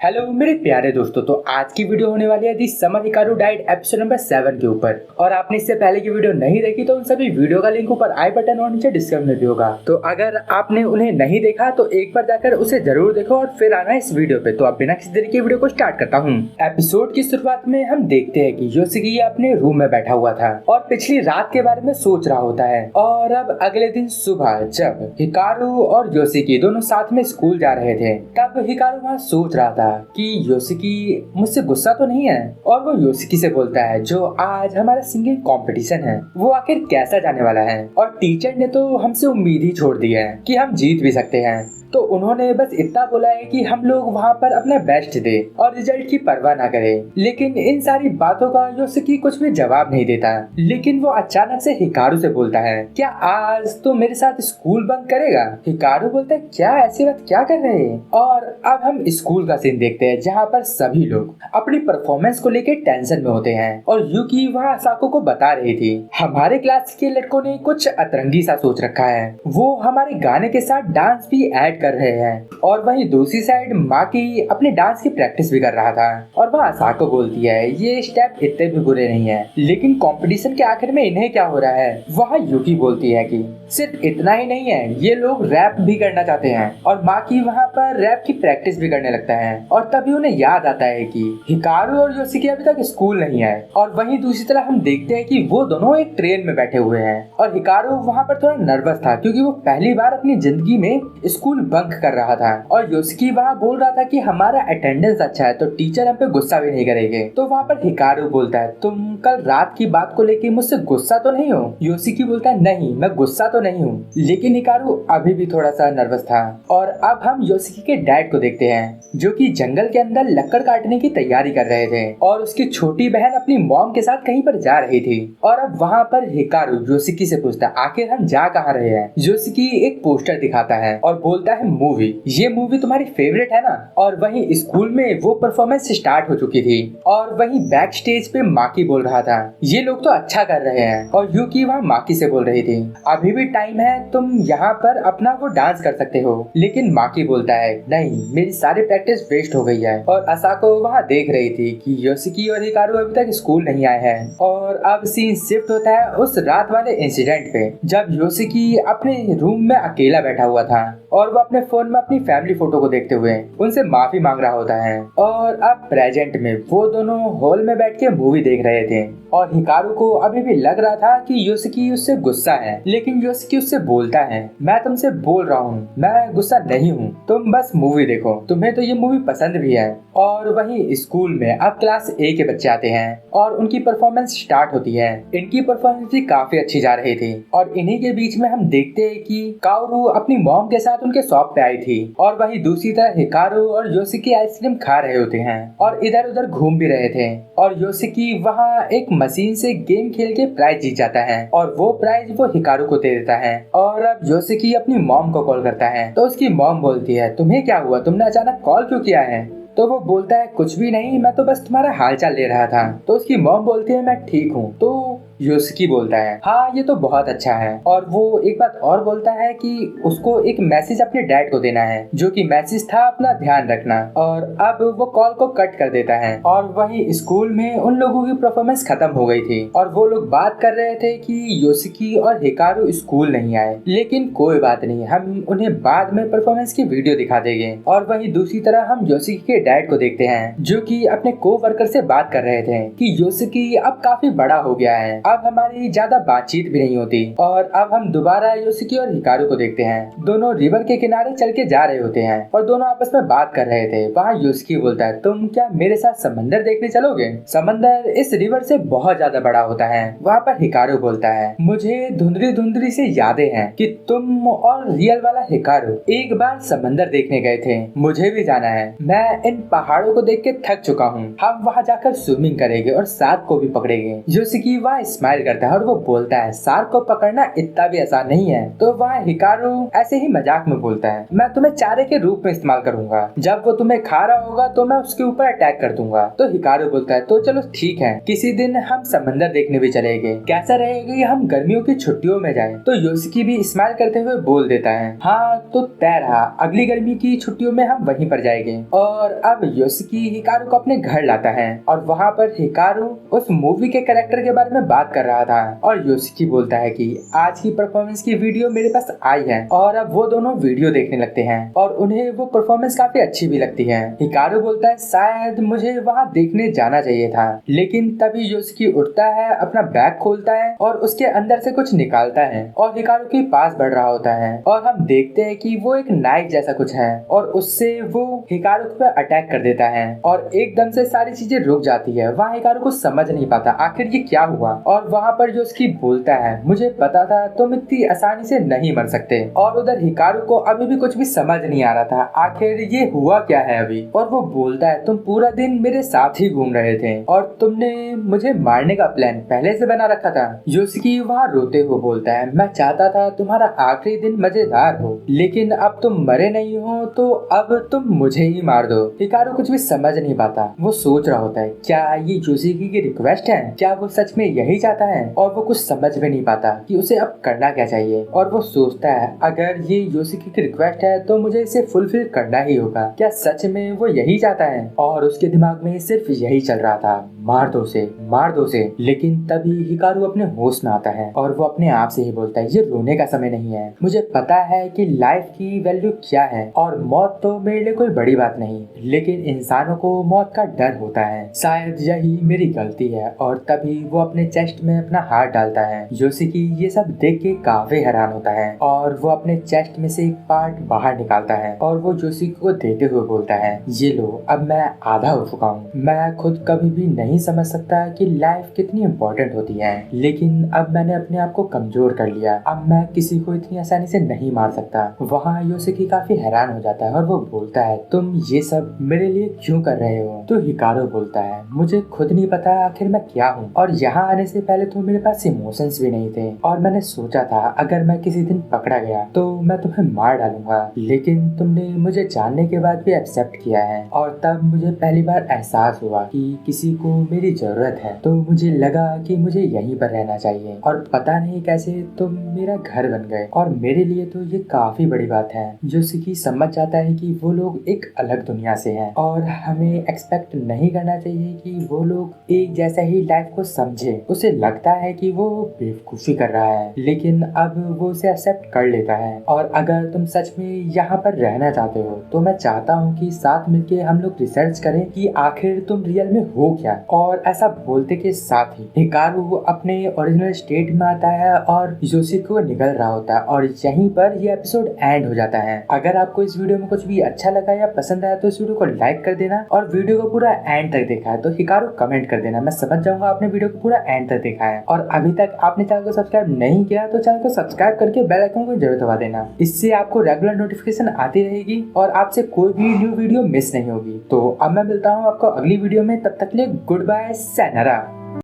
Hello मेरे प्यारे दोस्तों। तो आज की वीडियो होने वाली है The Summer Hikaru Died episode number 7 के ऊपर। और आपने इससे पहले की वीडियो नहीं देखी तो उन सभी वीडियो का लिंक ऊपर आई बटन और नीचे डिस्क्रिप्शन में भी होगा। तो अगर आपने उन्हें नहीं देखा तो एक बार जाकर उसे जरूर देखो और फिर आना इस वीडियो पे। तो अब बिना किसी देरी के वीडियो को स्टार्ट करता हूँ। एपिसोड की शुरुआत में हम देखते हैं कि योशिकी अपने रूम में बैठा हुआ था और पिछली रात के बारे में सोच रहा होता है। और अब अगले दिन सुबह जब हिकारू और योशिकी दोनों साथ में स्कूल जा रहे थे तब हिकारू वहाँ सोच रहा था कि योशिकी मुझसे गुस्सा तो नहीं है। और वो योशिकी से बोलता है जो आज हमारा सिंगिंग कंपटीशन है वो आखिर कैसा जाने वाला है। और टीचर ने तो हमसे उम्मीद ही छोड़ दी है कि हम जीत भी सकते हैं। तो उन्होंने बस इतना बोला है कि हम लोग वहाँ पर अपना बेस्ट दे और रिजल्ट की परवाह ना करें। लेकिन इन सारी बातों का योशिकी कुछ भी जवाब नहीं देता। लेकिन वो अचानक से हिकारू से बोलता है क्या आज तो मेरे साथ स्कूल बंक करेगा। हिकारू बोलता है क्या ऐसी बात क्या कर रहे हैं। और अब हम स्कूल का सीन देखते हैं जहाँ पर सभी लोग अपनी परफॉर्मेंस को लेकर टेंशन में होते हैं। और यूकी वहाँ असाको को बता रही थी हमारे क्लास के लड़कों ने कुछ अतरंगी सा सोच रखा है। वो हमारे गाने के साथ डांस भी ऐड कर रहे हैं। और वहीं दूसरी साइड माकी अपने डांस की प्रैक्टिस भी कर रहा था। और वह असाको बोलती है ये स्टेप इतने भी बुरे नहीं है लेकिन कंपटीशन के आखिर में इन्हें क्या हो रहा है। वहाँ यूकी बोलती है कि सिर्फ इतना ही नहीं है ये लोग रैप भी करना चाहते हैं। और माकी वहाँ पर रैप की प्रैक्टिस भी करने लगता है। और तभी उन्हें याद आता है कि हिकारू और योशिकी अभी तक स्कूल नहीं आए। और वहीं दूसरी तरफ हम देखते हैं कि वो दोनों एक ट्रेन में बैठे हुए हैं। और हिकारू वहाँ पर थोड़ा नर्वस था क्योंकि वो पहली बार अपनी जिंदगी में स्कूल बंक कर रहा था। और योशिकी वहाँ बोल रहा था कि हमारा अटेंडेंस अच्छा है तो टीचर हम पे गुस्सा भी नहीं करेंगे। तो वहाँ पर हिकारू बोलता है तुम कल रात की बात को लेके मुझसे गुस्सा तो नहीं हो। योशिकी बोलता है नहीं मैं गुस्सा तो नहीं हूँ। लेकिन हिकारू अभी भी थोड़ा सा नर्वस था। और अब हम योशिकी के डैड को देखते हैं जो कि जंगल के अंदर लकड़ काटने की तैयारी कर रहे थे। और उसकी छोटी बहन अपनी मॉम के साथ कहीं पर जा रही थी। और अब वहाँ पर हिकारू योशिकी से पूछता है आखिर हम जा कहाँ रहे हैं। योशिकी एक पोस्टर दिखाता है और बोलता है मूवी, ये मूवी तुम्हारी फेवरेट है ना। और वहीं स्कूल में वो परफॉर्मेंस स्टार्ट हो चुकी थी। और वहीं बैक स्टेज पे माकी बोल रहा था ये लोग तो अच्छा कर रहे हैं। और यूकी वहाँ माकी से बोल रही थी अभी भी टाइम है तुम यहाँ पर अपना वो डांस कर सकते हो। लेकिन माकी बोलता है नहीं मेरी सारी प्रैक्टिस वेस्ट हो गई है। और असाको वहाँ देख रही थी कि योशिकी और हिकारू अभी तक स्कूल नहीं आए हैं। और अब सीन शिफ्ट होता है उस रात वाले इंसिडेंट पे जब योशिकी अपने रूम में अकेला बैठा हुआ था। और वो अपने फोन में अपनी फैमिली फोटो को देखते हुए उनसे माफी मांग रहा होता है। और अब प्रेजेंट में वो दोनों हॉल में बैठ के मूवी देख रहे थे। और हिकारू को अभी भी लग रहा था कि योशिकी उससे गुस्सा है। लेकिन योशिकी उससे बोलता है मैं तुमसे बोल रहा हूँ मैं गुस्सा नहीं हूँ तुम बस मूवी देखो तुम्हें तो ये मूवी पसंद भी है। और वहीं स्कूल में अब क्लास ए के बच्चे आते हैं और उनकी परफॉर्मेंस स्टार्ट होती है। इनकी परफॉर्मेंस भी काफी अच्छी जा रही थी। और इन्हीं के बीच में हम देखते हैं कि काओरू अपनी मॉम के साथ उनके शॉप पे आई थी। और वहीं दूसरी तरफ हिकारू और योशिकी आइसक्रीम खा रहे होते हैं और इधर उधर घूम भी रहे थे। और योशिकी वहाँ एक मशीन से गेम खेल के प्राइज जीत जाता है और वो प्राइज वो हिकारू को दे देता है। और अब योशिकी अपनी मॉम को कॉल करता है तो उसकी मॉम बोलती है तुम्हें क्या हुआ तुमने अचानक कॉल क्यों किया है। तो वो बोलता है कुछ भी नहीं मैं तो बस तुम्हारा हालचाल ले रहा था। तो उसकी मॉम बोलती है मैं ठीक हूँ। तो योशिकी बोलता है हाँ ये तो बहुत अच्छा है। और वो एक बात और बोलता है कि उसको एक मैसेज अपने डैड को देना है जो कि मैसेज था अपना ध्यान रखना। और अब वो कॉल को कट कर देता है। और वहीं स्कूल में उन लोगों की परफॉर्मेंस खत्म हो गई थी और वो लोग बात कर रहे थे कि योशिकी और हिकारू स्कूल नहीं आए। लेकिन कोई बात नहीं हम उन्हें बाद में परफॉर्मेंस की वीडियो दिखा देंगे। और वहीं दूसरी तरह हम योशिकी के डैड को देखते हैं जो कि अपने को वर्कर से बात कर रहे थे कि योशिकी अब काफी बड़ा हो गया है अब हमारी ज्यादा बातचीत भी नहीं होती। और अब हम दोबारा योशिकी और हिकारू को देखते हैं दोनों रिवर के किनारे चल के जा रहे होते हैं और दोनों आपस में बात कर रहे थे। वहाँ योशिकी बोलता है तुम क्या मेरे साथ समंदर देखने चलोगे। समंदर इस रिवर से बहुत ज्यादा बड़ा होता है। वहाँ पर हिकारू बोलता है मुझे धुंधली धुंधली से यादें हैं कि तुम और रियल वाला हिकारू एक बार समंदर देखने गए थे। मुझे भी जाना है मैं इन पहाड़ों को देख के थक चुका हूँ। हम वहाँ जाकर स्विमिंग करेंगे और साथ को भी पकड़ेंगे। योशिकी वहाँ स्माइल करता है और वो बोलता है शार्क को पकड़ना इतना भी आसान नहीं है। तो वहाँ हिकारू ऐसे ही मजाक में बोलता है मैं तुम्हें चारे के रूप में इस्तेमाल करूंगा, जब वो तुम्हें खा रहा होगा तो मैं उसके ऊपर अटैक कर दूंगा। तो हिकारू बोलता है तो चलो ठीक है, किसी दिन हम समंदर देखने भी चलेंगे, कैसा रहेगा कि हम गर्मियों की छुट्टियों में जाएं। तो योशिकी भी स्माइल करते हुए बोल देता है हाँ तो तय रहा, अगली गर्मी की छुट्टियों में हम वहीं पर जाएंगे। और अब योशिकी हिकारू को अपने घर लाता है और वहाँ पर हिकारू उस मूवी के कैरेक्टर के बारे में बात कर रहा था और योशिकी बोलता है कि आज की परफॉर्मेंस की वीडियो मेरे पास आई है। और अब वो दोनों वीडियो देखने लगते हैं और उन्हें वो परफॉर्मेंस काफी अच्छी भी लगती है। हिकारू बोलता है शायद मुझे वहाँ देखने जाना चाहिए था, लेकिन तभी योशिकी उठता है, अपना बैग खोलता है और उसके अंदर से कुछ निकालता है और हिकारू के पास बढ़ रहा होता है और हम देखते हैं कि वो एक नाइफ जैसा कुछ है और उससे वो हिकारू पर अटैक कर देता है और एकदम से सारी चीजें रुक जाती है। वहाँ हिकारू को समझ नहीं पाता आखिर ये क्या हुआ और वहाँ पर योशिकी बोलता है मुझे पता था तुम इतनी आसानी से नहीं मर सकते। और उधर हिकारू को अभी भी कुछ भी समझ नहीं आ रहा था आखिर ये हुआ क्या है अभी। और वो बोलता है तुम पूरा दिन मेरे साथ ही घूम रहे थे और तुमने मुझे मारने का प्लान पहले से बना रखा था। योशिकी वहाँ रोते हुए बोलता है मैं चाहता था तुम्हारा आखिरी दिन मजेदार हो, लेकिन अब तुम मरे नहीं हो तो अब तुम मुझे ही मार दो। हिकारू कुछ भी समझ नहीं पाता, वो सोच रहा होता है क्या ये योशिकी की रिक्वेस्ट है, क्या वो सच में यही चाहता है। और वो कुछ समझ भी नहीं पाता कि उसे अब करना क्या चाहिए। और वो सोचता है अगर ये योशिकी की रिक्वेस्ट है तो मुझे इसे फुलफिल करना ही होगा, क्या सच में वो यही चाहता है। और उसके दिमाग में सिर्फ यही चल रहा था मार दो उसे, मार दो उसे। लेकिन तभी हिकारू अपने होश में आता है और वो अपने आप से ही बोलता है ये रोने का समय नहीं है, मुझे पता है कि लाइफ की वैल्यू क्या है और मौत तो मेरे लिए कोई बड़ी बात नहीं, लेकिन इंसानों को मौत का डर होता है, शायद यही मेरी गलती है। और तभी वो अपने चेस्ट में अपना हाथ डालता है। योशिकी ये सब देख के काफी हैरान होता है और वो अपने चेस्ट में से एक पार्ट बाहर निकालता है और वो योशिकी को देते हुए बोलता है ये लो, अब मैं आधा हो चुका हूँ। मैं खुद कभी भी नहीं समझ सकता कि लाइफ कितनी इम्पोर्टेंट होती है, लेकिन अब मैंने अपने आप को कमजोर कर लिया, अब मैं किसी को इतनी आसानी से नहीं मार सकता। वहाँ योशिकी काफी हैरान हो जाता है और वो बोलता है तुम ये सब मेरे लिए क्यों कर रहे हो। तो हिकारू बोलता है मुझे खुद नहीं पता आखिर मैं क्या हूँ, और यहाँ आने से पहले तो मेरे पास इमोशंस भी नहीं थे और मैंने सोचा था अगर मैं किसी दिन पकड़ा गया तो मैं तुम्हें मार डालूंगा, लेकिन तुमने मुझे जानने के बाद भी एक्सेप्ट किया है। और तब मुझे पहली बार एहसास हुआ कि किसी को मेरी जरूरत है, तो मुझे लगा कि मुझे यहीं पर रहना चाहिए। और पता नहीं कैसे तुम मेरा घर बन गए और मेरे लिए तो ये काफी बड़ी बात है। योशिकी समझ जाता है कि वो लोग एक अलग दुनिया से हैं और हमें एक्सपेक्ट नहीं करना चाहिए कि वो लोग एक जैसा ही लाइफ को समझे। उसे लगता है कि वो बेवकूफी कर रहा है, लेकिन अब वो उसे एक्सेप्ट कर लेता है। और अगर तुम सच में यहाँ पर रहना चाहते हो तो मैं चाहता हूँ कि साथ मिलके हम लोग रिसर्च करें कि आखिर तुम रियल में हो क्या। और ऐसा बोलते के साथ ही हिकारू अपने ओरिजिनल स्टेट में आता है और योशिकी को निकल रहा होता है और यहीं पर ये एपिसोड एंड हो जाता है। अगर आपको इस वीडियो में कुछ भी अच्छा लगा या पसंद आया तो इस वीडियो को लाइक कर देना और वीडियो को पूरा एंड तक देखा है तो हिकारू कमेंट कर देना, मैं समझ जाऊंगा आपने वीडियो को पूरा एंड तक देखा है। और अभी तक आपने चैनल को सब्सक्राइब नहीं किया तो चैनल को सब्सक्राइब करके बेल आइकन को जरूर दबा देना, इससे आपको रेगुलर नोटिफिकेशन आती रहेगी और आपसे कोई भी न्यू वीडियो मिस नहीं होगी। तो अब मैं मिलता हूँ आपको अगली वीडियो में, तब तक के लिए गुड बाय, sayonara।